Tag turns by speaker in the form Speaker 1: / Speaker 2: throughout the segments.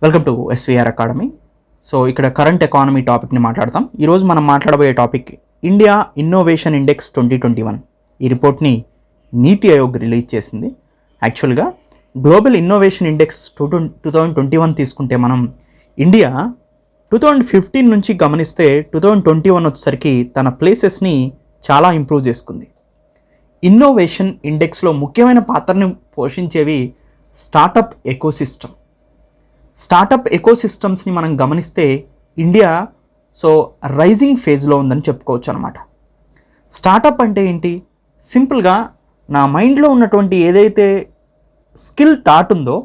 Speaker 1: Welcome to SVR academy. So ఇక్కడ current economy టాపిక్ని మాట్లాడతాం. ఈరోజు మనం మాట్లాడబోయే టాపిక్ ఇండియా ఇన్నోవేషన్ ఇండెక్స్ 2021. ఈ రిపోర్ట్ని నీతి ఆయోగ్ రిలీజ్ చేసింది. యాక్చువల్గా గ్లోబల్ ఇన్నోవేషన్ ఇండెక్స్ 2021 తీసుకుంటే మనం ఇండియా 2015 నుంచి గమనిస్తే 2021 వచ్చేసరికి తన ప్లేసెస్ని చాలా ఇంప్రూవ్ చేసుకుంది. ఇన్నోవేషన్ ఇండెక్స్లో ముఖ్యమైన పాత్రను పోషించేవి స్టార్టప్ ఎకోసిస్టమ్. స్టార్టప్ ఎకోసిస్టమ్స్ని మనం గమనిస్తే ఇండియా రైజింగ్ ఫేజ్లో ఉందని చెప్పుకోవచ్చు అనమాట. స్టార్టప్ అంటే ఏంటి? సింపుల్గా నా మైండ్లో ఉన్నటువంటి ఏదైతే స్కిల్ థాట్ ఉందో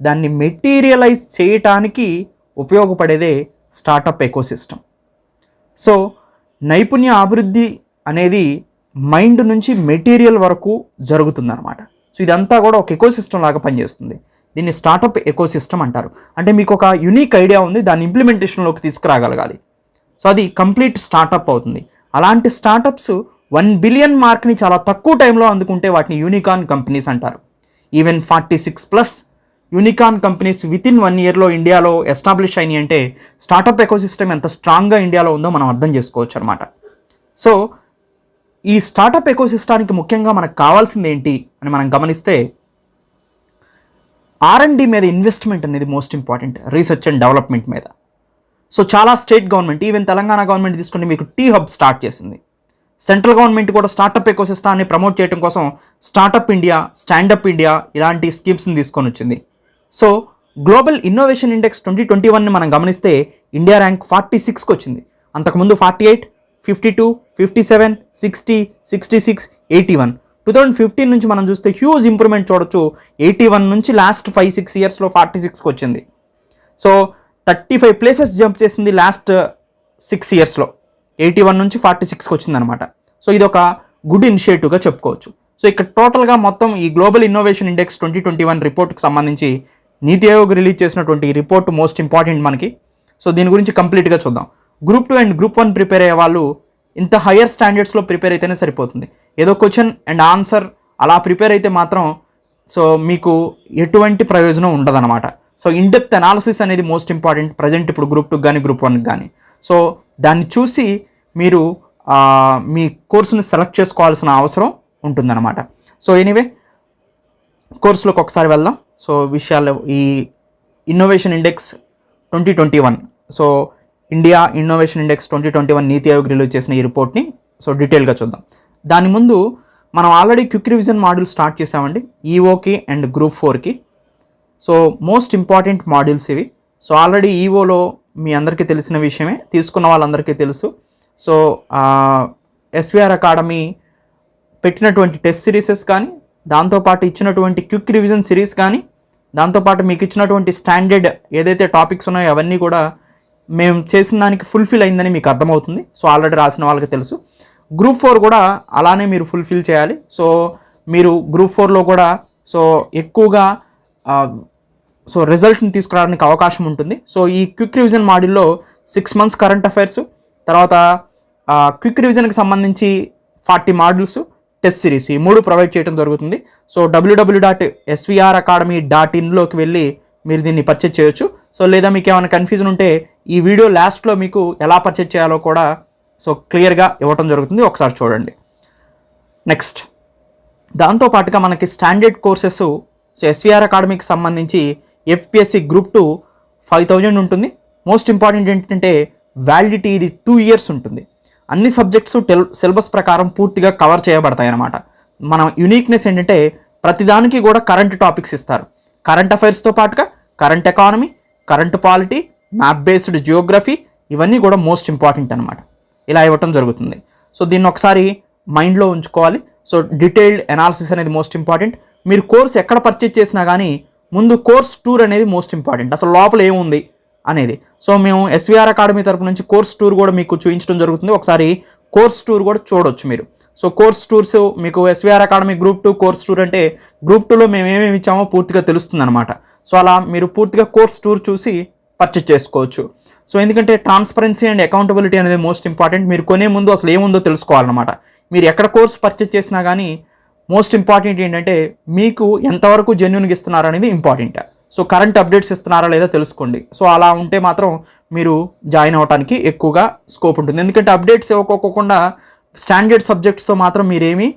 Speaker 1: దాన్ని మెటీరియలైజ్ చేయటానికి ఉపయోగపడేదే స్టార్టప్ ఎకోసిస్టమ్. సో నైపుణ్య అభివృద్ధి అనేది మైండ్ నుంచి మెటీరియల్ వరకు జరుగుతుందన్నమాట. సో ఇదంతా కూడా ఒక ఎకోసిస్టమ్ లాగా పనిచేస్తుంది. దీన్ని స్టార్టప్ ఎకోసిస్టమ్ అంటారు. అంటే మీకు ఒక యూనిక్ ఐడియా ఉంది, దాన్ని ఇంప్లిమెంటేషన్లోకి తీసుకురాగలగాలి. సో అది కంప్లీట్ స్టార్టప్ అవుతుంది. అలాంటి స్టార్టప్స్ 1 బిలియన్ మార్క్ని చాలా తక్కువ టైంలో అందుకుంటే వాటిని యూనికార్న్ కంపెనీస్ అంటారు. ఈవెన్ 46+ యూనికార్న్ కంపెనీస్ వితిన్ 1 ఇయర్లో ఇండియాలో ఎస్టాబ్లిష్ అయినాయి అంటే స్టార్టప్ ఎకోసిస్టమ్ ఎంత స్ట్రాంగ్గా ఇండియాలో ఉందో మనం అర్థం చేసుకోవచ్చు అనమాట. సో ఈ స్టార్టప్ ఎకోసిస్టానికి ముఖ్యంగా మనకు కావాల్సింది ఏంటి అని మనం గమనిస్తే R&D మీద ఇన్వెస్ట్మెంట్ అనేది most important, research and development మీద. సో చాలా state government, even Telangana government తీసుకుంటే మీకు టీ హబ్ స్టార్ట్ చేసింది. సెంట్రల్ గవర్నమెంట్ కూడా స్టార్టప్ ఎకోసిస్టాన్ని ప్రమోట్ చేయడం కోసం స్టార్టప్ ఇండియా, స్టాండప్ ఇండియా ఇలాంటి స్కీమ్స్ని తీసుకొని వచ్చింది. సో గ్లోబల్ ఇన్నోవేషన్ ఇండెక్స్ 2021ని మనం గమనిస్తే ఇండియా ర్యాంక్ 46కి వచ్చింది. అంతకుముందు 48, 52, 57, 60, 66, 81. 2015 నుంచి మనం చూస్తే హ్యూజ్ ఇంప్రూవ్మెంట్ చూడొచ్చు. 81 నుంచి లాస్ట్ 5-6 ఇయర్స్లో 46కి వచ్చింది. సో 35 ప్లేసెస్ జంప్ చేసింది లాస్ట్ 6 ఇయర్స్లో. 81 నుంచి 46కి వచ్చిందనమాట. సో ఇది ఒక గుడ్ ఇనిషియేటివ్గా చెప్పుకోవచ్చు. సో ఇక్కడ టోటల్గా మొత్తం ఈ గ్లోబల్ ఇన్నోవేషన్ ఇండెక్స్ 2021 రిపోర్ట్కి సంబంధించి నీతి ఆయోగ్ రిలీజ్ చేసినటువంటి ఈ రిపోర్ట్ మోస్ట్ ఇంపార్టెంట్ మనకి. సో దీని గురించి కంప్లీట్గా చూద్దాం. Group 2 అండ్ Group 1 ప్రిపేర్ అయ్యే వాళ్ళు ఇంత హయ్యర్ స్టాండర్డ్స్లో ప్రిపేర్ అయితేనే సరిపోతుంది. ఏదో క్వశ్చన్ అండ్ ఆన్సర్ అలా ప్రిపేర్ అయితే మాత్రం సో మీకు ఎటువంటి ప్రయోజనం ఉండదన్నమాట. సో ఇన్డెప్త్ అనాలిసిస్ అనేది మోస్ట్ ఇంపార్టెంట్ ప్రజెంట్ ఇప్పుడు Group 2 కానీ Group 1 కానీ. సో దాన్ని చూసి మీరు మీ కోర్సుని సెలెక్ట్ చేసుకోవాల్సిన అవసరం ఉంటుందన్నమాట. సో ఎనీవే కోర్సులోకి ఒకసారి వెళ్దాం. సో విషయాలు ఈ innovation index 2021, so India innovation index 2021 నీతి ఆయోగ్ రిలీజ్ చేసిన ఈ రిపోర్ట్ని సో డీటెయిల్గా చూద్దాం. దాని ముందు మనం already quick revision module start చేసామండి, ఈఓకి అండ్ Group 4కి. సో మోస్ట్ ఇంపార్టెంట్ మాడ్యూల్స్ ఇవి. సో ఆల్రెడీ ఈఓలో మీ అందరికీ తెలిసిన విషయమే, తీసుకున్న వాళ్ళందరికీ తెలుసు. సో ఎస్వీఆర్ అకాడమీ పెట్టినటువంటి టెస్ట్ సిరీసెస్ కానీ, దాంతోపాటు ఇచ్చినటువంటి క్విక్ రివిజన్ సిరీస్ కానీ, దాంతోపాటు మీకు ఇచ్చినటువంటి స్టాండర్డ్ ఏదైతే టాపిక్స్ ఉన్నాయో అవన్నీ కూడా మేము చేసిన దానికి ఫుల్ఫిల్ అయిందని మీకు అర్థమవుతుంది. సో ఆల్రెడీ రాసిన వాళ్ళకి తెలుసు. Group 4 కూడా అలానే మీరు ఫుల్ఫిల్ చేయాలి. సో మీరు Group 4లో కూడా సో ఎక్కువగా సో రిజల్ట్ని తీసుకురావడానికి అవకాశం ఉంటుంది. సో ఈ క్విక్ రివిజన్ మాడ్యూల్లో 6 months కరెంట్ అఫైర్స్, తర్వాత క్విక్ రివిజన్కి సంబంధించి 40 మాడ్యూల్స్, టెస్ట్ సిరీస్, ఈ 3 ప్రొవైడ్ చేయడం జరుగుతుంది. సో www.svracademy.in వెళ్ళి మీరు దీన్ని పర్చేజ్ చేయొచ్చు. సో లేదా మీకు ఏమైనా కన్ఫ్యూజన్ ఉంటే ఈ వీడియో లాస్ట్లో మీకు ఎలా పర్చేజ్ చేయాలో కూడా సో క్లియర్గా ఇవ్వటం జరుగుతుంది, ఒకసారి చూడండి. నెక్స్ట్ దాంతోపాటుగా మనకి స్టాండర్డ్ కోర్సెస్ సో ఎస్వీఆర్ అకాడమీకి సంబంధించి ఎఫ్పిఎస్సి Group 2 5000 ఉంటుంది. మోస్ట్ ఇంపార్టెంట్ ఏంటంటే వ్యాలిడిటీ ఇది 2 years ఉంటుంది. అన్ని సబ్జెక్ట్స్ సిలబస్ ప్రకారం పూర్తిగా కవర్ చేయబడతాయి అన్నమాట. మన యూనిక్నెస్ ఏంటంటే ప్రతిదానికి కూడా కరెంట్ టాపిక్స్ ఇస్తారు. కరెంట్ అఫైర్స్తో పాటుగా current economy, current polity, map based Geography ఇవన్నీ కూడా మోస్ట్ ఇంపార్టెంట్ అనమాట. ఇలా ఇవ్వటం జరుగుతుంది. సో దీన్ని ఒకసారి మైండ్లో ఉంచుకోవాలి. సో డీటెయిల్డ్ అనాలిసిస్ అనేది మోస్ట్ ఇంపార్టెంట్. మీరు కోర్స్ ఎక్కడ పర్చేజ్ చేసినా కానీ ముందు కోర్స్ టూర్ అనేది మోస్ట్ ఇంపార్టెంట్, అసలు లోపల ఏముంది అనేది. సో మేము ఎస్వీఆర్ అకాడమీ తరపు నుంచి కోర్స్ టూర్ కూడా మీకు చూపించడం జరుగుతుంది. ఒకసారి కోర్స్ టూర్ కూడా చూడొచ్చు మీరు. సో కోర్స్ టూర్స్ మీకు SVR academy Group 2 course tour అంటే Group 2లో మేము ఏమేమి ఇచ్చామో పూర్తిగా తెలుస్తుంది అనమాట. సో అలా మీరు పూర్తిగా కోర్స్ టూర్ చూసి పర్చేజ్ చేసుకోవచ్చు. సో ఎందుకంటే ట్రాన్స్పరెన్సీ అండ్ అకౌంటబిలిటీ అనేది మోస్ట్ ఇంపార్టెంట్. మీరు కొనే ముందు అసలు ఏముందో తెలుసుకోవాలన్నమాట. మీరు ఎక్కడ కోర్స్ పర్చేజ్ చేసినా కానీ మోస్ట్ ఇంపార్టెంట్ ఏంటంటే మీకు ఎంతవరకు జెన్యూన్గా ఇస్తున్నారు అనేది ఇంపార్టెంట్. సో కరెంట్ అప్డేట్స్ ఇస్తున్నారా లేదా తెలుసుకోండి. సో అలా ఉంటే మాత్రం మీరు జాయిన్ అవ్వడానికి ఎక్కువగా స్కోప్ ఉంటుంది. ఎందుకంటే అప్డేట్స్ ఇవ్వకోకుండా స్టాండర్డ్ సబ్జెక్ట్స్తో మాత్రం మీరేమీ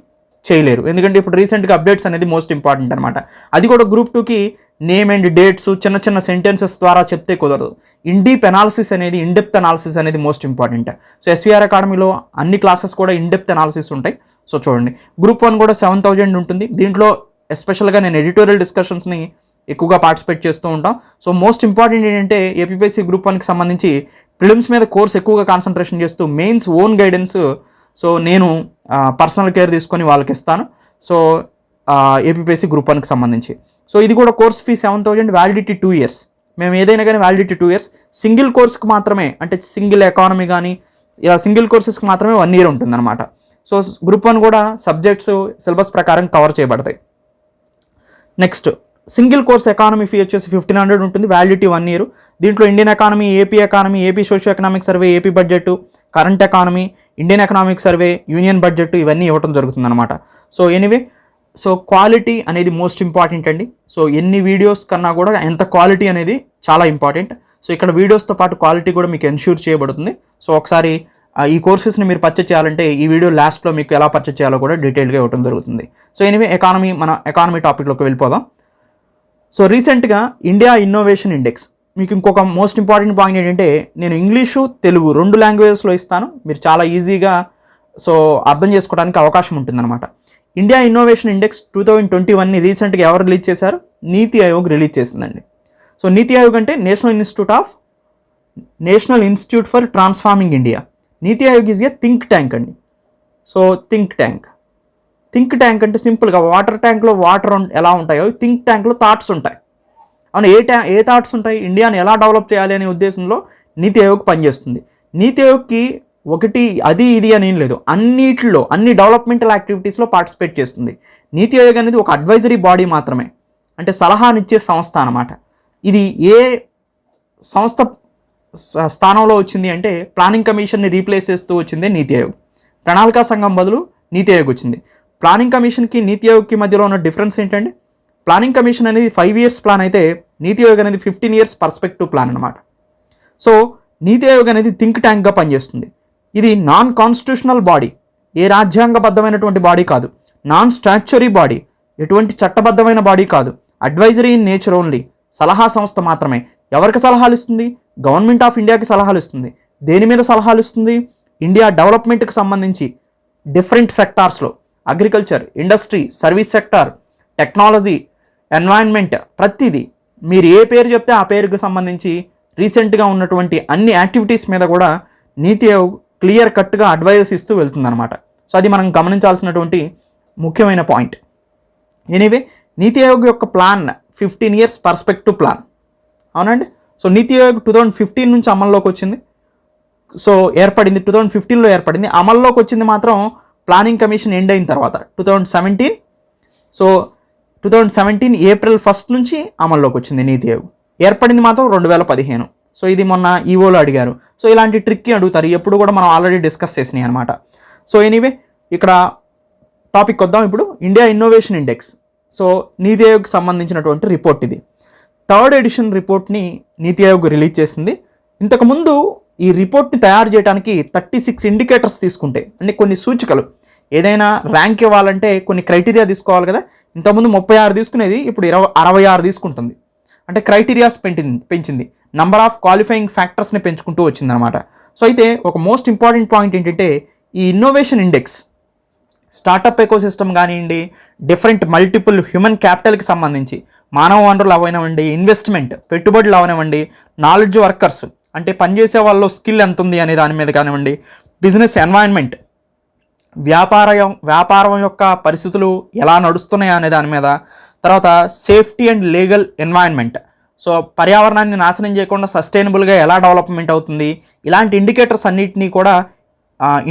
Speaker 1: చేయలేరు. ఎందుకంటే ఇప్పుడు రీసెంట్గా అప్డేట్స్ అనేది మోస్ట్ ఇంపార్టెంట్ అనమాట. అది కూడా గ్రూప్ 2కి నేమ్ అండ్ డేట్స్ చిన్న చిన్న సెంటెన్సెస్ ద్వారా చెప్తే కుదరదు. ఇన్డెప్త్ అనాలిసిస్ అనేది మోస్ట్ ఇంపార్టెంట్. సో ఎస్వీఆర్ అకాడమీలో అన్ని క్లాసెస్ కూడా ఇన్డెప్త్ అనాలిసిస్ ఉంటాయి. సో చూడండి, గ్రూప్ 1 కూడా 7,000 ఉంటుంది. దీంట్లో ఎస్పెషల్గా నేను ఎడిటోరియల్ డిస్కషన్స్ని ఎక్కువగా పార్టిసిపేట్ చేస్తూ ఉంటాం. సో మోస్ట్ ఇంపార్టెంట్ ఏంటంటే ఏపీపీఎస్సీ గ్రూప్ 1కి సంబంధించి ప్రిలిమ్స్ మీద కోర్స్ ఎక్కువగా కాన్సన్ట్రేషన్ చేస్తూ మెయిన్స్ ఓన్ గైడెన్స్ సో నేను పర్సనల్ కేర్ తీసుకొని వాళ్ళకి ఇస్తాను. సో ఏపీపీఎస్సీ గ్రూప్ 1కి సంబంధించి సో ఇది కూడా కోర్స్ ఫీ 7,000, వ్యాలిడిటీ 2 years. మేము ఏదైనా కానీ వ్యాలిడిటీ 2 years. సింగిల్ కోర్స్కి మాత్రమే, అంటే సింగిల్ ఎకానమీ కానీ ఇలా సింగిల్ కోర్సెస్కి మాత్రమే 1 year ఉంటుందన్నమాట. సో గ్రూప్ 1 కూడా సబ్జెక్ట్స్ సిలబస్ ప్రకారం కవర్ చేయబడతాయి. Next single course economy fee వచ్చేసి 1,500 ఉంటుంది, వ్యాలిడిటీ 1 year. దీంట్లో Indian economy, AP socio economic survey, AP budget, current economy, Indian economic survey, union budget ఇవన్నీ ఇవ్వడం జరుగుతుంది అనమాట. సో ఎనీవే, సో క్వాలిటీ అనేది మోస్ట్ ఇంపార్టెంట్ అండి. సో ఎన్ని వీడియోస్ కన్నా కూడా ఎంత క్వాలిటీ అనేది చాలా ఇంపార్టెంట్. సో ఇక్కడ వీడియోస్తో పాటు క్వాలిటీ కూడా మీకు ఎన్ష్యూర్ చేయబడుతుంది. సో ఒకసారి ఈ కోర్సెస్ని మీరు పర్చేజ్ చేయాలంటే ఈ వీడియో లాస్ట్లో మీకు ఎలా పర్చేజ్ చేయాలో కూడా డీటెయిల్గా ఇవ్వడం జరుగుతుంది. సో ఎనీవే, మన ఎకానమీ టాపిక్లోకి వెళ్ళిపోదాం. సో రీసెంట్గా ఇండియా ఇన్నోవేషన్ ఇండెక్స్, మీకు ఇంకొక మోస్ట్ ఇంపార్టెంట్ పాయింట్ ఏంటంటే నేను ఇంగ్లీషు తెలుగు 2 లాంగ్వేజెస్లో ఇస్తాను. మీరు చాలా ఈజీగా సో అర్థం చేసుకోవడానికి అవకాశం ఉంటుందన్నమాట. ఇండియా ఇన్నోవేషన్ ఇండెక్స్ 2021ని రీసెంట్గా ఎవరు రిలీజ్ చేశారు? నీతి ఆయోగ్ రిలీజ్ చేసిందండి. సో నీతి ఆయోగ్ అంటే national institute for transforming India. NITI Aayog is a think tank అండి. సో థింక్ ట్యాంక్ అంటే సింపుల్గా వాటర్ ట్యాంక్లో వాటర్ ఎలా ఉంటాయో థింక్ ట్యాంక్లో థాట్స్ ఉంటాయి. అవును, ఏ థాట్స్ ఉంటాయి? ఇండియాని ఎలా డెవలప్ చేయాలి అనే ఉద్దేశంలో నీతి ఆయోగ్ పనిచేస్తుంది. నీతి ఆయోగ్కి ఒకటి అది ఇది అని ఏం లేదు, అన్ని డెవలప్మెంటల్ యాక్టివిటీస్లో పార్టిసిపేట్ చేస్తుంది. నీతి ఆయోగ్ అనేది ఒక అడ్వైజరీ బాడీ మాత్రమే, అంటే సలహానిచ్చే సంస్థ అన్నమాట. ఇది ఏ సంస్థ స్థానంలో వచ్చింది అంటే ప్లానింగ్ కమిషన్ని రీప్లేస్ చేస్తూ వచ్చిందే నీతి ఆయోగ్. ప్రణాళికా సంఘం బదులు నీతి ఆయోగ్ వచ్చింది. ప్లానింగ్ కమిషన్కి నీతి ఆయోగ్కి మధ్యలో ఉన్న డిఫరెన్స్ ఏంటంటే ప్లానింగ్ కమిషన్ అనేది 5 years ప్లాన్ అయితే నీతి ఆయోగ్ అనేది 15 years పర్స్పెక్టివ్ ప్లాన్ అనమాట. సో నీతి ఆయోగ్ అనేది థింక్ ట్యాంక్గా పనిచేస్తుంది. ఇది నాన్ కాన్స్టిట్యూషనల్ బాడీ, ఏ రాజ్యాంగబద్ధమైనటువంటి బాడీ కాదు. నాన్ స్టాచ్యురీ బాడీ, ఎటువంటి చట్టబద్ధమైన బాడీ కాదు. అడ్వైజరీ ఇన్ నేచర్ ఓన్లీ, సలహా సంస్థ మాత్రమే. ఎవరికి సలహాలు ఇస్తుంది? గవర్నమెంట్ ఆఫ్ ఇండియాకి సలహాలు ఇస్తుంది. దేని మీద సలహాలు ఇస్తుంది? ఇండియా డెవలప్మెంట్కి సంబంధించి డిఫరెంట్ సెక్టార్స్లో, agriculture, industry, service sector, technology, environment, ప్రతిదీ మీరు ఏ పేరు చెప్తే ఆ పేరుకు సంబంధించి రీసెంట్గా ఉన్నటువంటి అన్ని యాక్టివిటీస్ మీద కూడా నీతి ఆయోగ్ క్లియర్ కట్గా అడ్వైజెస్ ఇస్తూ వెళ్తుందన్నమాట. సో అది మనం గమనించాల్సినటువంటి ముఖ్యమైన పాయింట్. ఎనీవే, నీతి ఆయోగ్ యొక్క ప్లాన్ 15 years పర్స్పెక్టివ్ ప్లాన్. అవునండి. సో నీతి ఆయోగ్ 2015 నుంచి అమల్లోకి వచ్చింది. సో 2015లో ఏర్పడింది. అమల్లోకి వచ్చింది మాత్రం ప్లానింగ్ కమిషన్ ఎండ్ అయిన తర్వాత 2017. సో 2017 April 1 నుంచి అమల్లోకి వచ్చింది నీతి ఆయోగ్. ఏర్పడింది మాత్రం 2015. సో ఇది మొన్న ఈవోలో అడిగారు. సో ఇలాంటి ట్రిక్కి అడుగుతారు, ఎప్పుడు కూడా మనం ఆల్రెడీ డిస్కస్ చేసినాయి అనమాట. సో ఎనీవే, ఇక్కడ టాపిక్ వద్దాం ఇప్పుడు. ఇండియా ఇన్నోవేషన్ ఇండెక్స్, సో నీతి ఆయోగ్కి సంబంధించినటువంటి రిపోర్ట్ ఇది. 3rd edition రిపోర్ట్ని నీతి ఆయోగ్ రిలీజ్ చేసింది. ఇంతకుముందు ఈ రిపోర్ట్ని తయారు చేయడానికి 36 indicators తీసుకుంటే, అంటే కొన్ని సూచికలు, ఏదైనా ర్యాంక్ ఇవ్వాలంటే కొన్ని క్రైటీరియా తీసుకోవాలి కదా. ఇంతకుముందు 36 తీసుకునేది, ఇప్పుడు 66 తీసుకుంటుంది. అంటే క్రైటీరియాస్ పెంచింది, నంబర్ ఆఫ్ క్వాలిఫైయింగ్ ఫ్యాక్టర్స్ని పెంచుకుంటూ వచ్చిందనమాట. సో అయితే ఒక మోస్ట్ ఇంపార్టెంట్ పాయింట్ ఏంటంటే ఈ ఇన్నోవేషన్ ఇండెక్స్ స్టార్టప్ ఎకోసిస్టమ్ కానివ్వండి, డిఫరెంట్ మల్టిపుల్ హ్యూమన్ క్యాపిటల్కి సంబంధించి, మానవ వనరులు అవనివ్వండి, ఇన్వెస్ట్మెంట్ పెట్టుబడులు అవనివ్వండి, నాలెడ్జ్ వర్కర్స్ అంటే పనిచేసే వాళ్ళలో స్కిల్ ఎంత ఉంది అనే దాని మీద కానివ్వండి, బిజినెస్ ఎన్వైరన్మెంట్, వ్యాపారం యొక్క పరిస్థితులు ఎలా నడుస్తున్నాయి అనే దాని మీద, తర్వాత safety and legal environment, so పర్యావరణాన్ని నాశనం చేయకుండా సస్టైనబుల్గా ఎలా డెవలప్మెంట్ అవుతుంది, ఇలాంటి ఇండికేటర్స్ అన్నిటినీ కూడా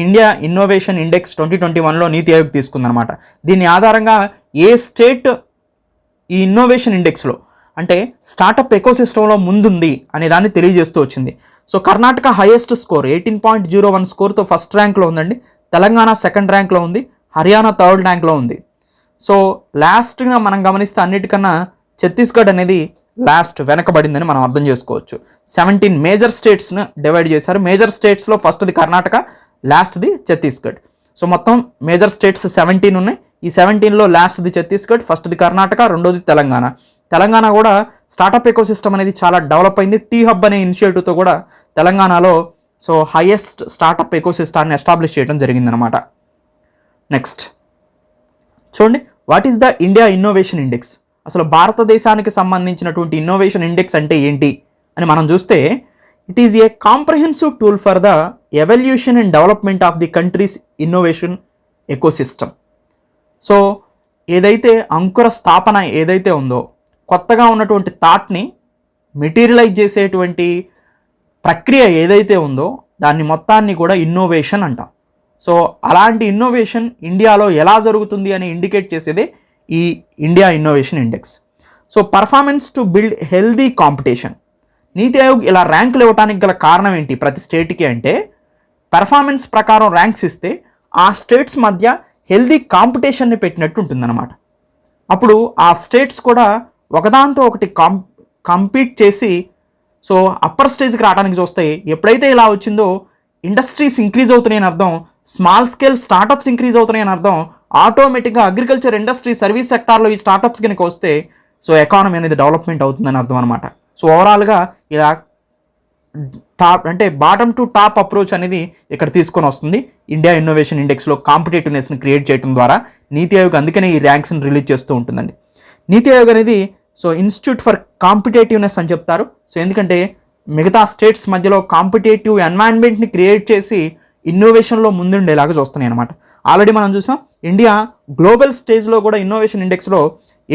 Speaker 1: ఇండియా ఇన్నోవేషన్ ఇండెక్స్ 2021లో నీతి ఆయోగ్ తీసుకుందనమాట. దీని ఆధారంగా ఏ స్టేట్ ఈ ఇన్నోవేషన్ ఇండెక్స్లో అంటే స్టార్టప్ ఎకోసిస్టంలో ముందుంది అనే దాన్ని తెలియజేస్తూ వచ్చింది. సో కర్ణాటక హైయెస్ట్ స్కోర్ 18.01 స్కోర్తో ఫస్ట్ ర్యాంక్లో ఉందండి. తెలంగాణ 2nd ర్యాంక్లో ఉంది. హర్యానా 3rd ర్యాంక్లో ఉంది. సో లాస్ట్గా మనం గమనిస్తే అన్నిటికన్నా ఛత్తీస్గఢ్ అనేది లాస్ట్ వెనకబడిందని మనం అర్థం చేసుకోవచ్చు. 17 మేజర్ స్టేట్స్ను డివైడ్ చేశారు. మేజర్ స్టేట్స్లో ఫస్ట్ది కర్ణాటక, లాస్ట్ది ఛత్తీస్గఢ్. సో మొత్తం మేజర్ స్టేట్స్ 17 ఉన్నాయి. ఈ 17లో లాస్ట్ది ఛత్తీస్గఢ్, ఫస్ట్ది కర్ణాటక, రెండోది తెలంగాణ. తెలంగాణ కూడా స్టార్టప్ ఎకోసిస్టమ్ అనేది చాలా డెవలప్ అయింది. టీ హబ్ అనే ఇనిషియేటివ్తో కూడా తెలంగాణలో సో హైయెస్ట్ స్టార్టప్ ఎకోసిస్టాన్ని ఎస్టాబ్లిష్ చేయడం జరిగిందనమాట. నెక్స్ట్ చూడండి, what is the India innovation index? అసలు భారతదేశానికి సంబంధించినటువంటి ఇన్నోవేషన్ ఇండెక్స్ అంటే ఏంటి అని మనం చూస్తే, it is a comprehensive tool for the evolution and development of the countries innovation ecosystem. So ఏదైతే అంకుర స్థాపన ఏదైతే ఉందో, కొత్తగా ఉన్నటువంటి థాట్ని మెటీరియలైజ్ చేసేటువంటి ప్రక్రియ ఏదైతే ఉందో దాన్ని మొత్తాన్ని కూడా ఇన్నోవేషన్ అంటాం. సో అలాంటి ఇన్నోవేషన్ ఇండియాలో ఎలా జరుగుతుంది అని ఇండికేట్ చేసేదే ఈ India innovation index. So performance to build healthy competition. నీతి ఆయోగ్ ఇలా ర్యాంకులు ఇవ్వడానికి గల కారణం ఏంటి ప్రతి స్టేట్కి అంటే, పెర్ఫార్మెన్స్ ప్రకారం ర్యాంక్స్ ఇస్తే ఆ స్టేట్స్ మధ్య హెల్దీ కాంపిటీషన్ని పెట్టినట్టు ఉంటుందన్నమాట. అప్పుడు ఆ స్టేట్స్ కూడా ఒకదాంతో ఒకటి కంపీట్ చేసి సో అప్పర్ స్టేజ్కి రావడానికి చూస్తాయి. ఎప్పుడైతే ఇలా వచ్చిందో ఇండస్ట్రీస్ ఇంక్రీజ్ అవుతున్నాయని అర్థం, స్మాల్ స్కేల్ స్టార్టప్స్ ఇంక్రీజ్ అవుతున్నాయని అర్థం. ఆటోమేటిక్గా అగ్రికల్చర్, ఇండస్ట్రీ, సర్వీస్ సెక్టార్లో ఈ స్టార్టప్స్ కనుక వస్తే సో ఎకానమీ అనేది డెవలప్మెంట్ అవుతుందని అర్థం అనమాట. సో ఓవరాల్గా ఇలా టాప్ అంటే బాటమ్ టు టాప్ అప్రోచ్ అనేది ఇక్కడ తీసుకొని వస్తుంది. ఇండియా ఇన్నోవేషన్ ఇండెక్స్లో కాంపిటేటివ్నెస్ని క్రియేట్ చేయడం ద్వారా నీతి ఆయోగ్ అందుకనే ఈ ర్యాంక్స్ని రిలీజ్ చేస్తూ ఉంటుందండి. నీతి ఆయోగ్ అనేది సో ఇన్స్టిట్యూట్ ఫర్ కాంపిటేటివ్నెస్ అని చెప్తారు. సో ఎందుకంటే మిగతా స్టేట్స్ మధ్యలో కాంపిటేటివ్ ఎన్వైరన్మెంట్ని క్రియేట్ చేసి ఇన్నోవేషన్లో ముందుండేలాగా చూస్తున్నాయి అనమాట. ఆల్రెడీ మనం చూసాం ఇండియా గ్లోబల్ స్టేజ్లో కూడా ఇన్నోవేషన్ ఇండెక్స్లో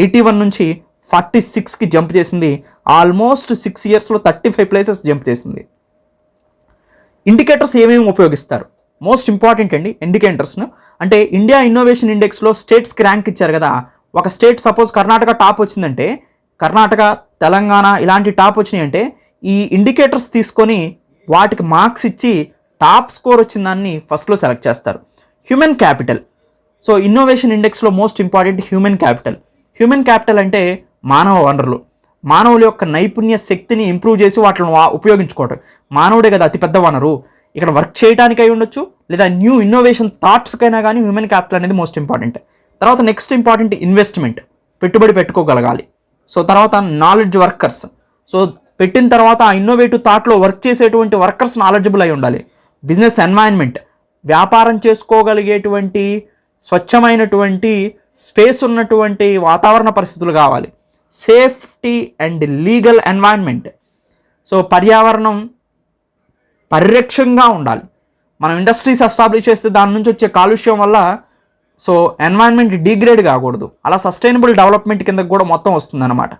Speaker 1: 81 నుంచి 46కి జంప్ చేసింది. ఆల్మోస్ట్ 6 ఇయర్స్లో 35 ప్లేసెస్ జంప్ చేసింది. ఇండికేటర్స్ ఏమేమి ఉపయోగిస్తారు? మోస్ట్ ఇంపార్టెంట్ అండి ఇండికేటర్స్ను. అంటే ఇండియా ఇన్నోవేషన్ ఇండెక్స్లో స్టేట్స్కి ర్యాంక్ ఇచ్చారు కదా, ఒక స్టేట్ సపోజ్ కర్ణాటక టాప్ వచ్చిందంటే, కర్ణాటక, తెలంగాణ ఇలాంటి టాప్ వచ్చినాయి అంటే ఈ ఇండికేటర్స్ తీసుకొని వాటికి మార్క్స్ ఇచ్చి టాప్ స్కోర్ వచ్చిన దాన్ని ఫస్ట్లో సెలెక్ట్ చేస్తారు. Human capital. సో ఇన్నోవేషన్ ఇండెక్స్లో most important human capital. Human capital అంటే మానవ వనరులు, మానవుల యొక్క నైపుణ్య శక్తిని ఇంప్రూవ్ చేసి వాటిని ఉపయోగించుకోవటం. మానవుడే కదా అతిపెద్ద వనరు. ఇక్కడ వర్క్ చేయడానికి అయి ఉండొచ్చు, లేదా న్యూ ఇన్నోవేషన్ థాట్స్కైనా కానీ హ్యూమన్ క్యాపిటల్ అనేది మోస్ట్ ఇంపార్టెంట్. తర్వాత నెక్స్ట్ ఇంపార్టెంట్ ఇన్వెస్ట్మెంట్, పెట్టుబడి పెట్టుకోగలగాలి. సో తర్వాత నాలెడ్జ్ వర్కర్స్. సో పెట్టిన తర్వాత ఆ ఇన్నోవేటివ్ థాట్లో వర్క్ చేసేటువంటి వర్కర్స్ నాలెడ్జబుల్ అయి ఉండాలి. బిజినెస్ ఎన్వైరన్మెంట్, వ్యాపారం చేసుకోగలిగేటువంటి స్వచ్ఛమైనటువంటి స్పేస్ ఉన్నటువంటి వాతావరణ పరిస్థితులు కావాలి. Safety and legal environment. So పర్యావరణం పరిరక్షంగా ఉండాలి. మనం ఇండస్ట్రీస్ ఎస్టాబ్లిష్ చేస్తే దాని నుంచి వచ్చే కాలుష్యం వల్ల సో ఎన్వైరన్మెంట్ డిగ్రేడ్ కాకూడదు. అలా సస్టైనబుల్ డెవలప్మెంట్ కిందకు కూడా మొత్తం వస్తుందన్నమాట.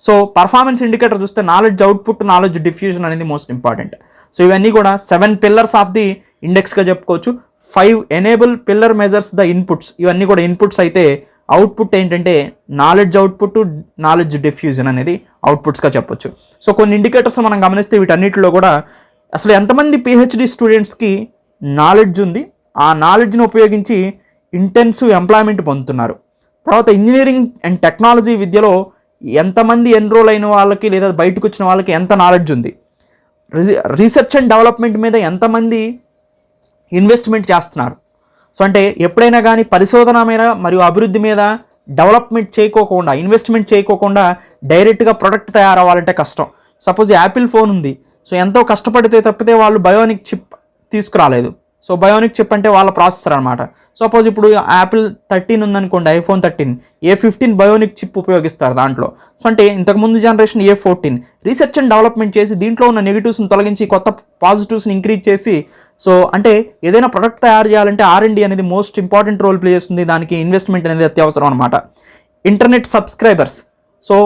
Speaker 1: సో పర్ఫార్మెన్స్ ఇండికేటర్ చూస్తే నాలెడ్జ్ అవుట్పుట్, నాలెడ్జ్ డిఫ్యూజన్ అనేది మోస్ట్ ఇంపార్టెంట్. సో ఇవన్నీ కూడా 7 పిల్లర్స్ ఆఫ్ ది ఇండెక్స్గా చెప్పుకోవచ్చు. 5 enable pillar measures the inputs. ఇవన్నీ కూడా ఇన్పుట్స్ అయితే అవుట్పుట్ ఏంటంటే నాలెడ్జ్ అవుట్పుట్, నాలెడ్జ్ డిఫ్యూజన్ అనేది అవుట్పుట్స్గా చెప్పొచ్చు. సో కొన్ని ఇండికేటర్స్ మనం గమనిస్తే వీటన్నిటిలో కూడా అసలు ఎంతమంది పిహెచ్డి స్టూడెంట్స్కి నాలెడ్జ్ ఉంది, ఆ నాలెడ్జ్ని ఉపయోగించి ఇంటెన్సివ్ ఎంప్లాయ్మెంట్ పొందుతున్నారు. తర్వాత ఇంజనీరింగ్ అండ్ టెక్నాలజీ విద్యలో ఎంతమంది ఎన్రోల్ అయిన వాళ్ళకి లేదా బయటకు వచ్చిన వాళ్ళకి ఎంత నాలెడ్జ్ ఉంది, రీసెర్చ్ అండ్ డెవలప్మెంట్ మీద ఎంతమంది ఇన్వెస్ట్మెంట్ చేస్తున్నారు. సో అంటే ఎప్పుడైనా కానీ పరిశోధన మీద మరియు అభివృద్ధి మీద డెవలప్మెంట్ చేయకోకుండా, ఇన్వెస్ట్మెంట్ చేయకోకుండా డైరెక్ట్గా ప్రొడక్ట్ తయారవ్వాలంటే కష్టం. సపోజ్ యాపిల్ ఫోన్ ఉంది, సో ఎంతో కష్టపడితే తప్పితే వాళ్ళు బయోనిక్ చిప్ తీసుకురాలేదు. సో బయోనిక్ చిప్ అంటే వాళ్ళ ప్రాసెసర్ అనమాట. సపోజ్ ఇప్పుడు యాపిల్ 13 ఉందనుకోండి, ఐఫోన్ 13, A15 బయోనిక్ చిప్ ఉపయోగిస్తారు దాంట్లో. సో అంటే ఇంతకుముందు generation A14 research and development చేసి దీంట్లో ఉన్న నెగిటివ్స్ని తొలగించి కొత్త పాజిటివ్స్ని ఇంక్రీజ్ చేసి, సో అంటే ఏదైనా ప్రొడక్ట్ తయారు చేయాలంటే R&D అనేది మోస్ట్ ఇంపార్టెంట్ రోల్ ప్లే చేస్తుంది. దానికి ఇన్వెస్ట్మెంట్ అనేది అత్యవసరం అనమాట. ఇంటర్నెట్ సబ్స్క్రైబర్స్, సో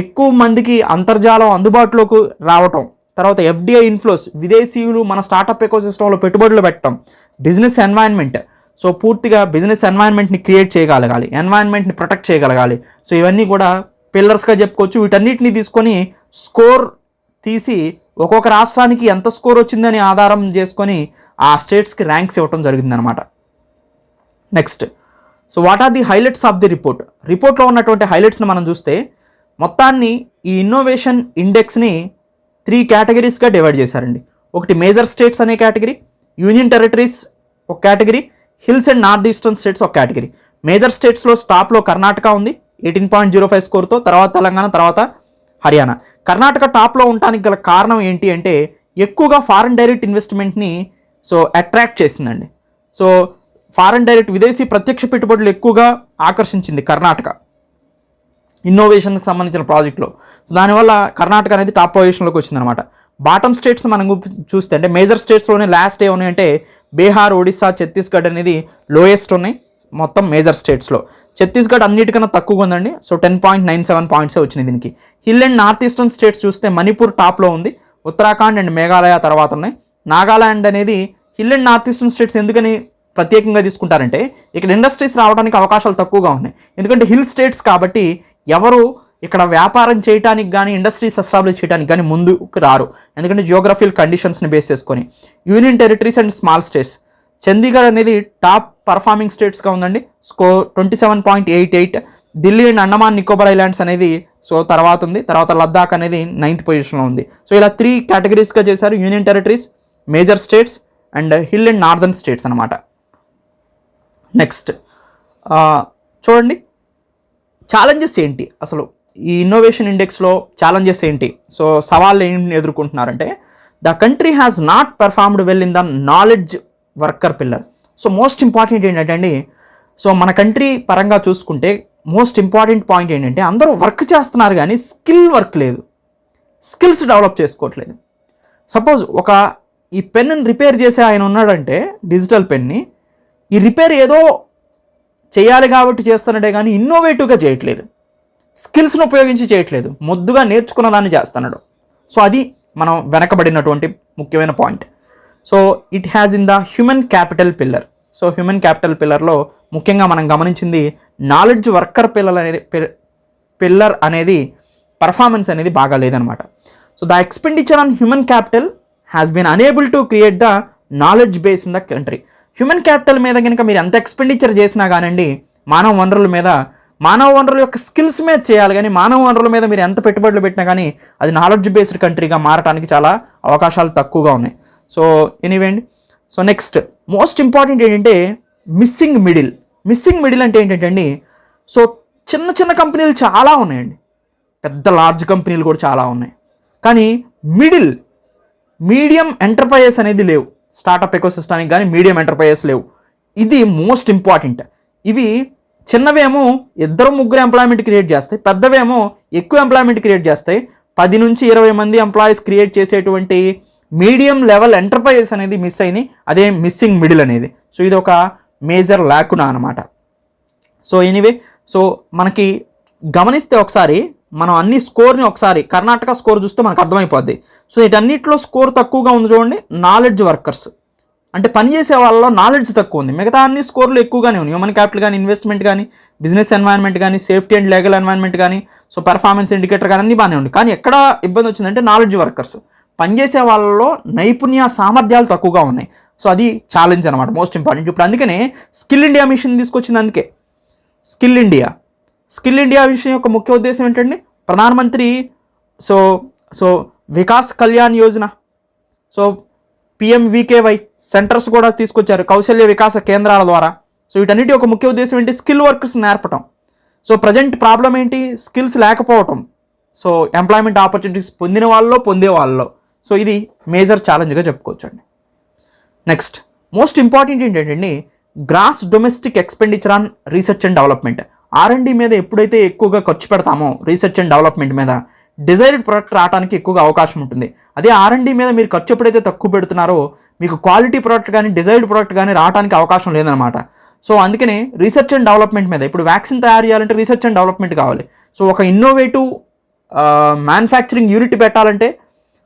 Speaker 1: ఎక్కువ మందికి అంతర్జాలం అందుబాటులోకి రావటం. తర్వాత FDI ఇన్ఫ్లోస్, విదేశీయులు మన స్టార్టప్ ఎకోసిస్టంలో పెట్టుబడులు పెట్టడం. బిజినెస్ ఎన్వైరన్మెంట్, సో పూర్తిగా బిజినెస్ ఎన్వైరన్మెంట్ని క్రియేట్ చేయగలగాలి, ఎన్వైరన్మెంట్ని ప్రొటెక్ట్ చేయగలగాలి. సో ఇవన్నీ కూడా పిల్లర్స్గా చెప్పుకోవచ్చు. వీటన్నిటిని తీసుకొని స్కోర్ తీసి ఒక్కొక్క రాష్ట్రానికి ఎంత స్కోర్ వచ్చిందని ఆధారం చేసుకొని ఆ స్టేట్స్కి ర్యాంక్స్ ఇవ్వడం జరిగిందనమాట. Next, so what are the highlights of the report? రిపోర్ట్లో ఉన్నటువంటి హైలైట్స్ని మనం చూస్తే, మొత్తాన్ని ఈ ఇన్నోవేషన్ ఇండెక్స్ని 3 కేటగిరీస్గా డివైడ్ చేశారండి. ఒకటి మేజర్ స్టేట్స్ అనే కేటగిరీ, యూనియన్ టెరిటరీస్ ఒక category, hills and north eastern states ఒక కేటగిరీ. మేజర్ స్టేట్స్లో టాప్లో కర్ణాటక ఉంది 18.05 స్కోర్తో, తర్వాత తెలంగాణ, తర్వాత హర్యానా. కర్ణాటక టాప్లో ఉండడానికి గల కారణం ఏంటి అంటే ఎక్కువగా ఫారిన్ డైరెక్ట్ ఇన్వెస్ట్మెంట్ని అట్రాక్ట్ చేసిందండి. సో ఫారిన్ డైరెక్ట్ విదేశీ ప్రత్యక్ష పెట్టుబడులు ఎక్కువగా ఆకర్షించింది కర్ణాటక ఇన్నోవేషన్కి సంబంధించిన ప్రాజెక్టులో. సో దానివల్ల కర్ణాటక అనేది టాప్ పొజిషన్లోకి వచ్చిందనమాట. బాటమ్ స్టేట్స్ మనం చూస్తే అంటే మేజర్ స్టేట్స్లోనే లాస్ట్ ఏమున్నాయంటే బీహార్, ఒడిశా, ఛత్తీస్గఢ్ అనేది లోయెస్ట్ ఉన్నాయి మొత్తం మేజర్ స్టేట్స్లో. ఛత్తీస్గఢ్ అన్నిటికన్నా తక్కువగా ఉందండి. సో 10.97 పాయింట్సే వచ్చినాయి దీనికి. Hill and north eastern states చూస్తే మణిపూర్ టాప్లో ఉంది, ఉత్తరాఖండ్ అండ్ మేఘాలయ తర్వాత ఉన్నాయి. నాగాలాండ్ అనేది hill and north eastern states ఎందుకని ప్రత్యేకంగా తీసుకుంటారంటే ఇక్కడ ఇండస్ట్రీస్ రావడానికి అవకాశాలు తక్కువగా ఉన్నాయి. ఎందుకంటే హిల్ స్టేట్స్ కాబట్టి ఎవరు ఇక్కడ వ్యాపారం చేయడానికి కానీ ఇండస్ట్రీస్ ఎస్టాబ్లిష్ చేయడానికి కానీ ముందుకు రారు, ఎందుకంటే జియోగ్రఫికల్ కండిషన్స్ని బేస్ చేసుకొని. Union territories and small states, Chandigarh అనేది టాప్ పర్ఫార్మింగ్ స్టేట్స్గా ఉందండి, score 27.88. Delhi and Andaman Nicobar islands అనేది తర్వాత ఉంది, తర్వాత లద్దాఖ్ అనేది 9th పొజిషన్లో ఉంది. సో ఇలా 3 కేటగిరీస్గా చేశారు, union territories, major states and hill and northern states అనమాట. నెక్స్ట్ చూడండి ఛాలెంజెస్ ఏంటి, అసలు ఈ ఇన్నోవేషన్ ఇండెక్స్లో ఛాలెంజెస్ ఏంటి. సో సవాళ్ళు ఏంటి ఎదుర్కొంటున్నారంటే the country has not performed well in the knowledge worker pillar. So most important ఏంటంటే అండి, సో మన కంట్రీ పరంగా చూసుకుంటే మోస్ట్ ఇంపార్టెంట్ పాయింట్ ఏంటంటే అందరూ వర్క్ చేస్తున్నారు కానీ స్కిల్ వర్క్ లేదు, స్కిల్స్ డెవలప్ చేసుకోవట్లేదు. సపోజ్ ఈ పెన్ని రిపేర్ చేసే ఆయన ఉన్నాడంటే డిజిటల్ పెన్ని, ఈ రిపేర్ ఏదో చేయాలి కాబట్టి చేస్తున్నాడే కానీ ఇన్నోవేటివ్గా చేయట్లేదు, స్కిల్స్ను ఉపయోగించి చేయట్లేదు, మొద్దుగా నేర్చుకున్న దాన్ని చేస్తున్నాడు. సో అది మనం వెనకబడినటువంటి ముఖ్యమైన point. So it has in the human capital pillar. So human capital పిల్లర్లో ముఖ్యంగా మనం గమనించింది నాలెడ్జ్ వర్కర్ పిల్లర్ అనేది పర్ఫార్మెన్స్ అనేది బాగా లేదనమాట. So the expenditure on human capital has been unable to create the knowledge base in the country. Human capital మీద కనుక మీరు ఎంత ఎక్స్పెండిచర్ చేసినా కానివ్వండి, మానవ వనరుల యొక్క స్కిల్స్ మీద చేయాలి కానీ మానవ వనరుల మీద మీరు ఎంత పెట్టుబడులు పెట్టినా కానీ అది నాలెడ్జ్ బేస్డ్ కంట్రీగా మారడానికి చాలా అవకాశాలు తక్కువగా ఉన్నాయి. సో ఎనీవే అండి. సో నెక్స్ట్ మోస్ట్ ఇంపార్టెంట్ ఏంటంటే మిస్సింగ్ మిడిల్ అంటే ఏంటంటే అండి, సో చిన్న కంపెనీలు చాలా ఉన్నాయండి, పెద్ద లార్జ్ కంపెనీలు కూడా చాలా ఉన్నాయి, కానీ మీడియం ఎంటర్ప్రైజెస్ అనేది లేవు. స్టార్టప్ ఎకోసిస్టానికి కానీ మీడియం ఎంటర్ప్రైజెస్ లేవు. ఇది మోస్ట్ ఇంపార్టెంట్. ఇవి చిన్నవేమో 2-3 ఎంప్లాయ్మెంట్ క్రియేట్ చేస్తాయి, పెద్దవేమో ఎక్కువ ఎంప్లాయ్మెంట్ క్రియేట్ చేస్తాయి. 10 నుంచి 20 మంది ఎంప్లాయీస్ క్రియేట్ చేసేటువంటి మీడియం లెవెల్ ఎంటర్ప్రైజెస్ అనేది మిస్ అయింది, అదే మిస్సింగ్ మిడిల్ అనేది. సో ఇది ఒక మేజర్ లాకునా అనమాట. సో ఎనీవే, సో మనకి గమనిస్తే ఒకసారి మనం అన్ని స్కోర్ని ఒకసారి కర్ణాటక స్కోర్ చూస్తే మనకు అర్థమైపోద్ది. సో వీటన్నిటిలో స్కోర్ తక్కువగా ఉంది చూడండి, నాలెడ్జ్ వర్కర్స్ అంటే పనిచేసే వాళ్ళలో నాలెడ్జ్ తక్కువ ఉంది. మిగతా అన్ని స్కోర్లు ఎక్కువగానే ఉన్నాయి, హ్యూమన్ క్యాపిటల్ కానీ, ఇన్వెస్ట్మెంట్ కానీ, బిజినెస్ ఎన్వైర్న్మెంట్ కానీ, సేఫ్టీ అండ్ లీగల్ ఎన్వైర్న్మెంట్ కానీ, సో పెర్ఫార్మెన్స్ ఇండికేటర్ కానీ అన్నీ బాగానే ఉంది. కానీ ఎక్కడ ఇబ్బంది వచ్చిందంటే నాలెడ్జ్ వర్కర్స్, పనిచేసే వాళ్ళలో నైపుణ్య సామర్థ్యాలు తక్కువగా ఉన్నాయి. సో అది ఛాలెంజ్ అనమాట, మోస్ట్ ఇంపార్టెంట్. ఇప్పుడు అందుకనే స్కిల్ ఇండియా మిషన్ తీసుకొచ్చింది. అందుకే స్కిల్ ఇండియా విషయం యొక్క ముఖ్య ఉద్దేశం ఏంటంటే ప్రధానమంత్రి so Vikas Kalyan Yojana, so PMVKY centres కూడా తీసుకొచ్చారు కౌశల్య వికాస కేంద్రాల ద్వారా. సో వీటన్నిటి యొక్క ముఖ్య ఉద్దేశం ఏంటి, స్కిల్ వర్కర్స్ నేర్పటం. సో ప్రజెంట్ ప్రాబ్లం ఏంటి, స్కిల్స్ లేకపోవటం. సో ఎంప్లాయ్మెంట్ ఆపర్చునిటీస్ పొందే వాళ్ళలో సో ఇది మేజర్ ఛాలెంజ్గా చెప్పుకోవచ్చు అండి. నెక్స్ట్ మోస్ట్ ఇంపార్టెంట్ ఏంటంటే gross domestic expenditure on research and development. R&D మీద ఎప్పుడైతే ఎక్కువగా ఖర్చు పెడతామో రీసెర్చ్ అండ్ డెవలప్మెంట్ మీద డిజైర్డ్ ప్రోడక్ట్ రావడానికి ఎక్కువగా అవకాశం ఉంటుంది. అదే R&D మీద మీరు ఖర్చు ఎప్పుడైతే తక్కువ పెడుతున్నారో మీకు క్వాలిటీ ప్రోడక్ట్ కానీ డిజైర్డ్ ప్రోడక్ట్ కానీ రావడానికి అవకాశం లేదనమాట. సో అందుకనే రీసెర్చ్ అండ్ డెవలప్మెంట్ మీద ఇప్పుడు వ్యాక్సిన్ తయారు చేయాలంటే రీసెర్చ్ అండ్ డెవలప్మెంట్ కావాలి. సో ఒక ఇన్నోవేటివ్ మ్యానుఫ్యాక్చరింగ్ యూనిట్ పెట్టాలంటే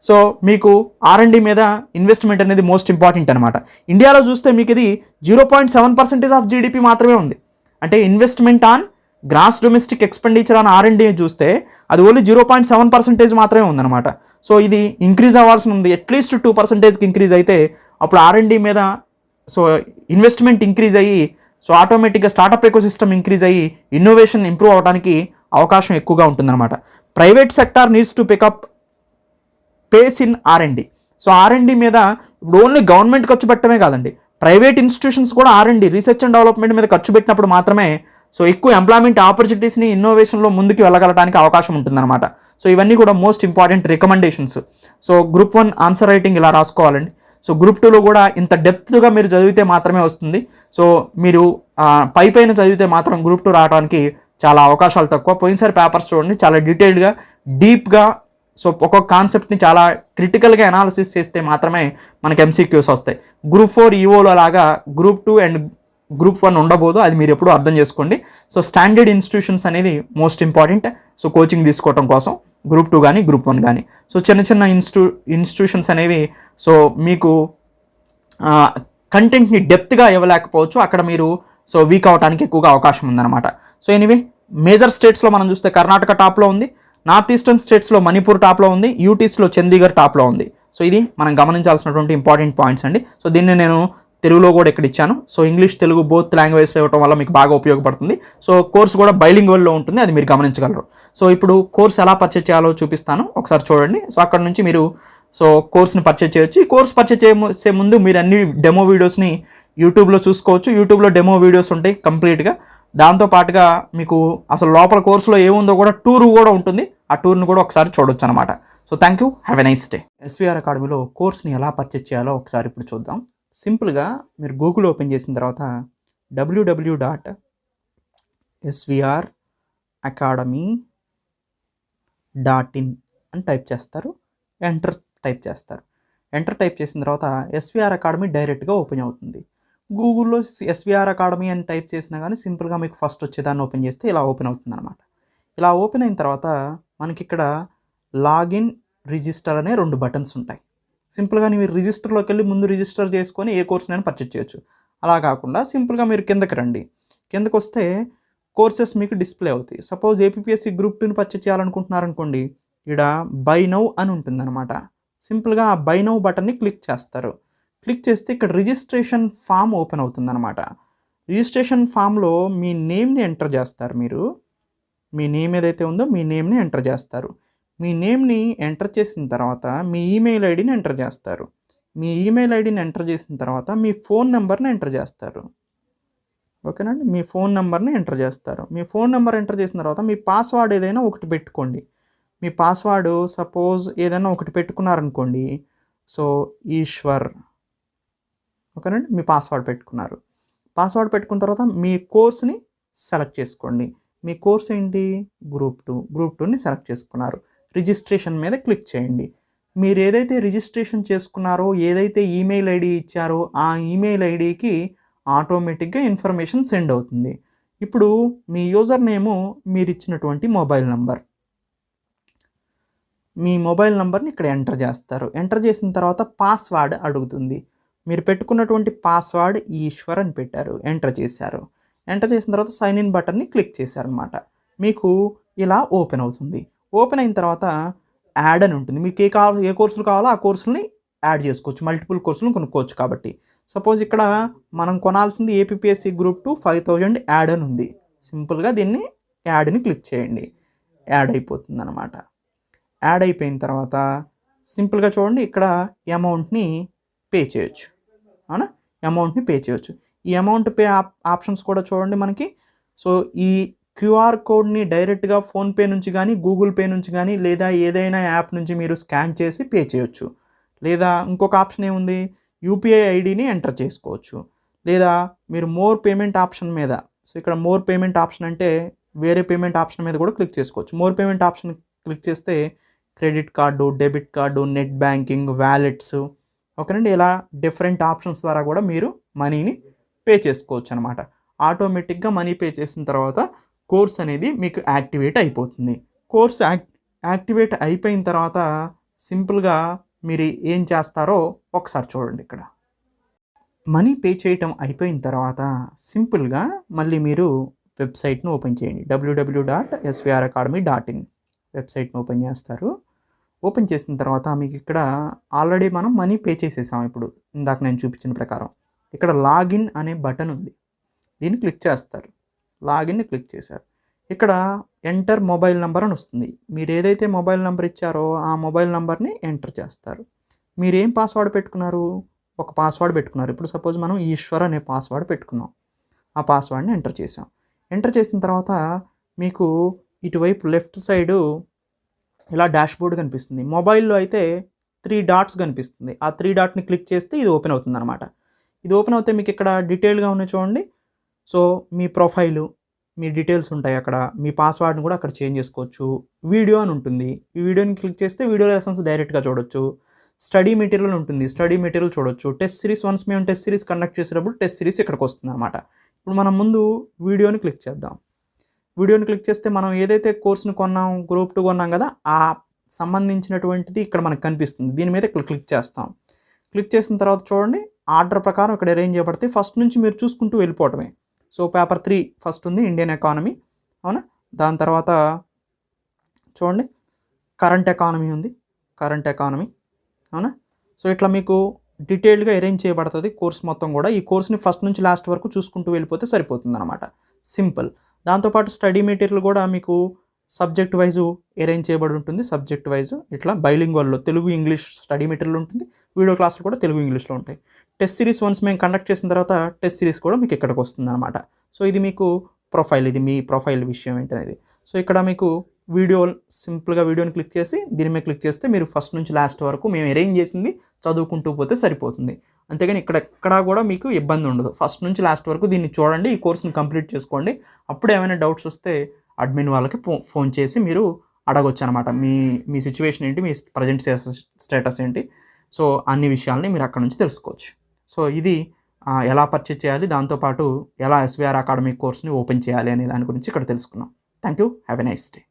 Speaker 1: సో మీకు R&D మీద ఇన్వెస్ట్మెంట్ అనేది మోస్ట్ ఇంపార్టెంట్ అనమాట. ఇండియాలో చూస్తే మీకు ఇది 0.7% ఆఫ్ GDP మాత్రమే ఉంది. అంటే investment on gross domestic expenditure on R&D చూస్తే అది ఓన్లీ 0.7% మాత్రమే ఉందన్నమాట. సో ఇది ఇంక్రీజ్ అవ్వాల్సి ఉంది, అట్లీస్ట్ 2%కి ఇంక్రీజ్ అయితే అప్పుడు R&D మీద సో ఇన్వెస్ట్మెంట్ ఇంక్రీజ్ అయ్యి సో ఆటోమేటిక్గా స్టార్టప్ ఎకోసిస్టమ్ ఇంక్రీజ్ అయ్యి ఇన్నోవేషన్ ఇంప్రూవ్ అవడానికి అవకాశం ఎక్కువగా ఉంటుందన్నమాట. Private sector needs to pick up pace in R&D. So R&D మీద ఇప్పుడు ఓన్లీ గవర్నమెంట్ ఖర్చు పెట్టడమే కాదండి, ప్రైవేట్ ఇన్స్టిట్యూషన్స్ కూడా R&D రీసెర్చ్ అండ్ డెవలప్మెంట్ మీద ఖర్చు పెట్టినప్పుడు మాత్రమే సో ఎక్కువ ఎంప్లాయ్మెంట్ ఆపర్చునిటీస్ని ఇన్నోవేషన్లో ముందుకు వెళ్ళగలడానికి అవకాశం ఉంటుందన్నమాట. సో ఇవన్నీ కూడా most important recommendations. So group 1 answer writing ఇలా రాసుకోవాలండి. సో గ్రూప్ 2లో కూడా ఇంత డెప్త్గా మీరు చదివితే మాత్రమే వస్తుంది. సో మీరు పైన చదివితే మాత్రం గ్రూప్ 2 రావడానికి చాలా అవకాశాలు తక్కువ. పోయినసారి పేపర్స్ చూడండి, చాలా డీటెయిల్డ్గా డీప్గా సో ఒక్కొక్క కాన్సెప్ట్ని చాలా క్రిటికల్గా అనాలిసిస్ చేస్తే మాత్రమే మనకి MCQs వస్తాయి. గ్రూప్ 4 ఈఓలో లాగా గ్రూప్ 2 అండ్ గ్రూప్ 1 ఉండబోదు, అది మీరు ఎప్పుడూ అర్థం చేసుకోండి. సో స్టాండర్డ్ ఇన్స్టిట్యూషన్స్ అనేది మోస్ట్ ఇంపార్టెంట్. సో కోచింగ్ తీసుకోవడం కోసం గ్రూప్ 2 కానీ గ్రూప్ 1 కానీ. సో చిన్న ఇన్స్టిట్యూషన్స్ అనేవి సో మీకు కంటెంట్ని డెప్త్గా ఇవ్వలేకపోవచ్చు, అక్కడ మీరు సో వీక్ అవడానికి ఎక్కువగా అవకాశం ఉందన్నమాట. సో ఎనీవే మేజర్ స్టేట్స్లో మనం చూస్తే కర్ణాటక టాప్లో ఉంది, నార్త్ ఈస్టర్న్ స్టేట్స్లో మణిపూర్ టాప్లో ఉంది, యూటీస్లో చండీగఢ్ టాప్లో ఉంది. సో ఇది మనం గమనించాల్సినటువంటి ఇంపార్టెంట్ పాయింట్స్ అండి. సో దీన్ని నేను తెలుగులో కూడా ఇక్కడ ఇచ్చాను. సో ఇంగ్లీష్ తెలుగు బోత్ లాంగ్వేజ్లో ఇవ్వడం వల్ల మీకు బాగా ఉపయోగపడుతుంది. సో కోర్స్ కూడా బైలింగ్వల్లో ఉంటుంది, అది మీరు గమనించగలరు. సో ఇప్పుడు కోర్స్ ఎలా పర్చేజ్ చేయాలో చూపిస్తాను, ఒకసారి చూడండి. సో అక్కడ నుంచి మీరు సో కోర్స్ని పర్చేజ్ చేయొచ్చు. ఈ కోర్స్ పర్చేజ్ చేసే ముందు మీరు అన్ని డెమో వీడియోస్ని యూట్యూబ్లో చూసుకోవచ్చు. యూట్యూబ్లో డెమో వీడియోస్ ఉంటాయి కంప్లీట్గా. దాంతోపాటుగా మీకు అసలు లోపల కోర్సులో ఏముందో కూడా టూర్ కూడా ఉంటుంది, ఆ టూర్ని కూడా ఒకసారి చూడొచ్చు అనమాట. So thank you, have a nice day. SVR అకాడమీలో కోర్స్ని ఎలా పర్చేజ్ చేయాలో ఒకసారి ఇప్పుడు చూద్దాం. సింపుల్గా మీరు గూగుల్ ఓపెన్ చేసిన తర్వాత www.swracademy.in అని టైప్ చేస్తారు, ఎంటర్ టైప్ చేస్తారు. ఎంటర్ టైప్ చేసిన తర్వాత SVR అకాడమీ డైరెక్ట్గా ఓపెన్ అవుతుంది. గూగుల్లో SVR అకాడమీ అని టైప్ చేసినా కానీ సింపుల్గా మీకు ఫస్ట్ వచ్చేదాన్ని ఓపెన్ చేస్తే ఇలా ఓపెన్ అవుతుంది అనమాట. ఇలా ఓపెన్ అయిన తర్వాత మనకి ఇక్కడ లాగిన్, రిజిస్టర్ అనే 2 బటన్స్ ఉంటాయి. సింపుల్గా మీరు రిజిస్టర్లోకి వెళ్ళి ముందు రిజిస్టర్ చేసుకొని ఏ కోర్స్ నేను పర్చేజ్ చేయొచ్చు. అలా కాకుండా సింపుల్గా మీరు కిందకి రండి. కిందకు వస్తే కోర్సెస్ మీకు డిస్ప్లే అవుతాయి. సపోజ్ APPSC గ్రూప్ 2ని పర్చేజ్ చేయాలనుకుంటున్నారనుకోండి, ఇక్కడ బై నౌ అని ఉంటుందన్నమాట. సింపుల్గా ఆ బై నౌ బటన్ని క్లిక్ చేస్తారు. క్లిక్ చేస్తే ఇక్కడ రిజిస్ట్రేషన్ ఫామ్ ఓపెన్ అవుతుందన్నమాట. రిజిస్ట్రేషన్ ఫామ్లో మీ నేమ్ని ఎంటర్ చేస్తారు. మీరు మీ నేమ్ ఏదైతే ఉందో మీ నేమ్ని ఎంటర్ చేస్తారు. మీ నేమ్ని ఎంటర్ చేసిన తర్వాత మీ ఈమెయిల్ ఐడిని ఎంటర్ చేస్తారు. మీ ఈమెయిల్ ఐడిని ఎంటర్ చేసిన తర్వాత మీ ఫోన్ నెంబర్ని ఎంటర్ చేస్తారు. ఓకేనండి, మీ ఫోన్ నెంబర్ని ఎంటర్ చేస్తారు. మీ ఫోన్ నెంబర్ ఎంటర్ చేసిన తర్వాత మీ పాస్వర్డ్ ఏదైనా ఒకటి పెట్టుకోండి. మీ పాస్వర్డ్ సపోజ్ ఏదైనా ఒకటి పెట్టుకున్నారనుకోండి, సో ఈశ్వర్, ఓకేనండి, మీ పాస్వర్డ్ పెట్టుకున్నారు. పాస్వర్డ్ పెట్టుకున్న తర్వాత మీ కోర్స్ని సెలెక్ట్ చేసుకోండి. మీ కోర్స్ ఏంటి? గ్రూప్ 2ని సెలెక్ట్ చేసుకున్నారు. రిజిస్ట్రేషన్ మీద క్లిక్ చేయండి. మీరు ఏదైతే రిజిస్ట్రేషన్ చేసుకున్నారో, ఏదైతే ఈమెయిల్ ఐడి ఇచ్చారో ఆ ఈమెయిల్ ఐడికి ఆటోమేటిక్గా ఇన్ఫర్మేషన్ సెండ్ అవుతుంది. ఇప్పుడు మీ యూజర్ నేము మీరు ఇచ్చినటువంటి మొబైల్ నంబర్, మీ మొబైల్ నంబర్ని ఇక్కడ ఎంటర్ చేస్తారు. ఎంటర్ చేసిన తర్వాత పాస్వర్డ్ అడుగుతుంది. మీరు పెట్టుకున్నటువంటి పాస్వర్డ్ ఈశ్వర్ అని పెట్టారు, ఎంటర్ చేశారు. ఎంటర్ చేసిన తర్వాత సైన్ ఇన్ బటన్ని క్లిక్ చేశారనమాట. మీకు ఇలా ఓపెన్ అవుతుంది. ఓపెన్ అయిన తర్వాత యాడ్ అని ఉంటుంది. మీకు ఏ కోర్సులు కావాలో ఆ కోర్సులని యాడ్ చేసుకోవచ్చు. మల్టిపుల్ కోర్సులను కొనుక్కోవచ్చు. కాబట్టి సపోజ్ ఇక్కడ మనం కొనాల్సింది APPSC గ్రూప్ 2 5000 యాడ్ అని ఉంది. సింపుల్గా దీన్ని యాడ్ని క్లిక్ చేయండి, యాడ్ అయిపోతుంది అనమాట. యాడ్ అయిపోయిన తర్వాత సింపుల్గా చూడండి, ఇక్కడ అమౌంట్ని పే చేయొచ్చు. అవునా, అమౌంట్ని పే చేయొచ్చు. ఈ అమౌంట్ పే ఆప్షన్స్ కూడా చూడండి మనకి. సో ఈ QR కోడ్ని డైరెక్ట్గా ఫోన్పే నుంచి కానీ, గూగుల్ పే నుంచి కానీ, లేదా ఏదైనా యాప్ నుంచి మీరు స్కాన్ చేసి పే చేయొచ్చు. లేదా ఇంకొక ఆప్షన్ ఏముంది, UPI ఐడిని ఎంటర్ చేసుకోవచ్చు. లేదా మీరు మోర్ పేమెంట్ ఆప్షన్ మీద, సో ఇక్కడ మోర్ పేమెంట్ ఆప్షన్ అంటే వేరే పేమెంట్ ఆప్షన్ మీద కూడా క్లిక్ చేసుకోవచ్చు. మోర్ పేమెంట్ ఆప్షన్ క్లిక్ చేస్తే credit card, debit card, net banking, wallets, ఓకేనండి, ఇలా డిఫరెంట్ ఆప్షన్స్ ద్వారా కూడా మీరు మనీని పే చేసుకోవచ్చు అనమాట. ఆటోమేటిక్గా మనీ పే చేసిన తర్వాత కోర్స్ అనేది మీకు యాక్టివేట్ అయిపోతుంది. కోర్స్ యాక్టివేట్ అయిపోయిన తర్వాత సింపుల్గా మీరు ఏం చేస్తారో ఒకసారి చూడండి. ఇక్కడ మనీ పే చేయటం అయిపోయిన తర్వాత సింపుల్గా మళ్ళీ మీరు వెబ్సైట్ను ఓపెన్ చేయండి. www.swracademy.in వెబ్సైట్ను ఓపెన్ చేస్తారు. ఓపెన్ చేసిన తర్వాత మీకు ఇక్కడ ఆల్రెడీ మనం మనీ పే చేసేసాం. ఇప్పుడు ఇందాక నేను చూపించిన ప్రకారం ఇక్కడ లాగిన్ అనే బటన్ ఉంది, దీన్ని క్లిక్ చేస్తారు. లాగిన్ని క్లిక్ చేశారు. ఇక్కడ ఎంటర్ మొబైల్ నెంబర్ అని వస్తుంది. మీరు ఏదైతే మొబైల్ నెంబర్ ఇచ్చారో ఆ మొబైల్ నెంబర్ని ఎంటర్ చేస్తారు. మీరేం పాస్వర్డ్ పెట్టుకున్నారు, ఒక పాస్వర్డ్ పెట్టుకున్నారు. ఇప్పుడు సపోజ్ మనం ఈశ్వర్ అనే పాస్వర్డ్ పెట్టుకున్నాం. ఆ పాస్వర్డ్ని ఎంటర్ చేసాం. ఎంటర్ చేసిన తర్వాత మీకు ఇటువైపు లెఫ్ట్ సైడు ఇలా డాష్బోర్డ్ కనిపిస్తుంది. మొబైల్లో అయితే 3 డాట్స్ కనిపిస్తుంది. ఆ 3 డాట్ని క్లిక్ చేస్తే ఇది ఓపెన్ అవుతుంది అనమాట. ఇది ఓపెన్ అవుతే మీకు ఇక్కడ డీటెయిల్గా ఉన్నాయి చూడండి. సో మీ ప్రొఫైలు, మీ డీటెయిల్స్ ఉంటాయి అక్కడ. మీ పాస్వర్డ్ని కూడా అక్కడ చేంజ్ చేసుకోవచ్చు. వీడియో అని ఉంటుంది. ఈ వీడియోని క్లిక్ చేస్తే వీడియో లెసన్స్ డైరెక్ట్గా చూడొచ్చు. స్టడీ మెటీరియల్ ఉంటుంది. స్టడీ మెటీరియల్ చూడొచ్చు. టెస్ట్ సిరీస్, వన్స్ మేము టెస్ట్ సిరీస్ కండక్ట్ చేసేటప్పుడు టెస్ట్ సిరీస్ ఇక్కడికి వస్తుంది అనమాట. ఇప్పుడు మనం ముందు వీడియోని క్లిక్ చేద్దాం. వీడియోని క్లిక్ చేస్తే మనం ఏదైతే కోర్స్ని కొన్నాం, గ్రూప్ 2 కొన్నాం కదా, ఆ సంబంధించినటువంటిది ఇక్కడ మనకు కనిపిస్తుంది. దీని మీద ఇక్కడ క్లిక్ చేస్తాం. క్లిక్ చేసిన తర్వాత చూడండి, ఆర్డర్ ప్రకారం ఇక్కడ అరేంజ్ చేయబడితే ఫస్ట్ నుంచి మీరు చూసుకుంటూ వెళ్ళిపోవటమే. సో పేపర్ 3 ఫస్ట్ ఉంది, ఇండియన్ ఎకానమీ, అవునా. దాని తర్వాత చూడండి కరెంట్ ఎకానమీ ఉంది, కరెంట్ ఎకానమీ, అవునా. సో ఇట్లా మీకు డీటెయిల్డ్గా అరేంజ్ చేయబడుతుంది కోర్స్ మొత్తం కూడా. ఈ కోర్స్ని ఫస్ట్ నుంచి లాస్ట్ వరకు చూసుకుంటూ వెళ్ళిపోతే సరిపోతుంది అనమాట. సింపుల్. దాంతోపాటు స్టడీ మెటీరియల్ కూడా మీకు సబ్జెక్ట్ వైజు అరేంజ్ చేయబడి ఉంటుంది. సబ్జెక్ట్ వైజు ఇట్లా బైలింగ్వల్లో తెలుగు ఇంగ్లీష్ స్టడీ మెటీరియల్ ఉంటుంది. వీడియో క్లాసులు కూడా తెలుగు ఇంగ్లీష్లో ఉంటాయి. టెస్ట్ సిరీస్ వన్స్ మేము కండక్ట్ చేసిన తర్వాత టెస్ట్ సిరీస్ కూడా మీకు ఇక్కడికి వస్తుంది అనమాట. సో ఇది మీకు ప్రొఫైల్, ఇది మీ ప్రొఫైల్ విషయం ఏంటనేది. సో ఇక్కడ మీకు వీడియో, సింపుల్గా వీడియోని క్లిక్ చేసి దీని మీద క్లిక్ చేస్తే మీరు ఫస్ట్ నుంచి లాస్ట్ వరకు మేము అరేంజ్ చేసింది చదువుకుంటూ పోతే సరిపోతుంది. అంతేగాని ఎక్కడా కూడా మీకు ఇబ్బంది ఉండదు. ఫస్ట్ నుంచి లాస్ట్ వరకు దీన్ని చూడండి, ఈ కోర్స్ని కంప్లీట్ చేసుకోండి. అప్పుడు ఏమైనా డౌట్స్ వస్తే అడ్మిన్ వాళ్ళకి ఫోన్ చేసి మీరు అడగొచ్చు అనమాట. మీ సిచ్యువేషన్ ఏంటి, మీ ప్రజెంట్ స్టేటస్ ఏంటి, సో అన్ని విషయాల్ని మీరు అక్కడ నుంచి తెలుసుకోవచ్చు. సో ఇది ఎలా పర్చేజ్ చేయాలి, దాంతోపాటు ఎలా SVR అకాడమిక్ కోర్స్ని ఓపెన్ చేయాలి అనే దాని గురించి ఇక్కడ తెలుసుకున్నాం. Thank you. Have a nice day.